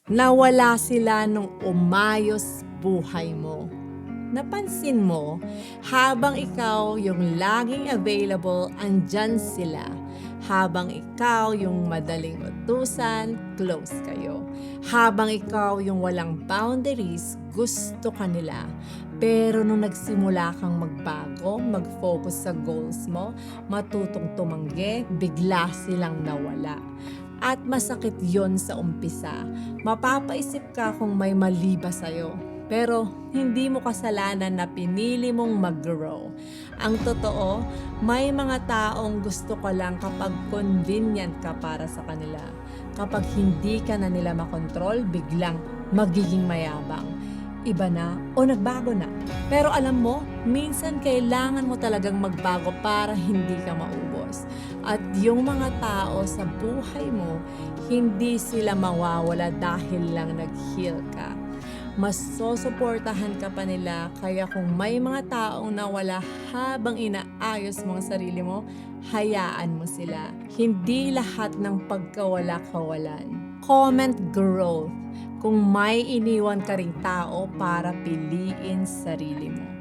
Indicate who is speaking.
Speaker 1: Nawala sila nung umayos buhay mo. Napansin mo, habang ikaw yung laging available, andyan sila. Habang ikaw yung madaling utusan, close kayo. Habang ikaw yung walang boundaries, gusto ka nila. Pero nung nagsimula kang magbago, mag-focus sa goals mo, matutong tumanggi, bigla silang nawala. At masakit yon sa umpisa. Mapapaisip ka kung may mali ba sa'yo. Pero hindi mo kasalanan na pinili mong mag-grow. Ang totoo, may mga taong gusto ka lang kapag convenient ka para sa kanila. Kapag hindi ka na nila makontrol, biglang magiging mayabang. Iba na o nagbago na. Pero alam mo, minsan kailangan mo talagang magbago para hindi ka maubos. At yung mga tao sa buhay mo, hindi sila mawawala dahil lang nag-heal ka. Mas susuportahan ka pa nila, kaya kung may mga taong nawala habang inaayos mo ang sarili mo, hayaan mo sila. Hindi lahat ng pagkawala kawalan. Comment growth kung may iniwan ka ring tao para piliin sarili mo.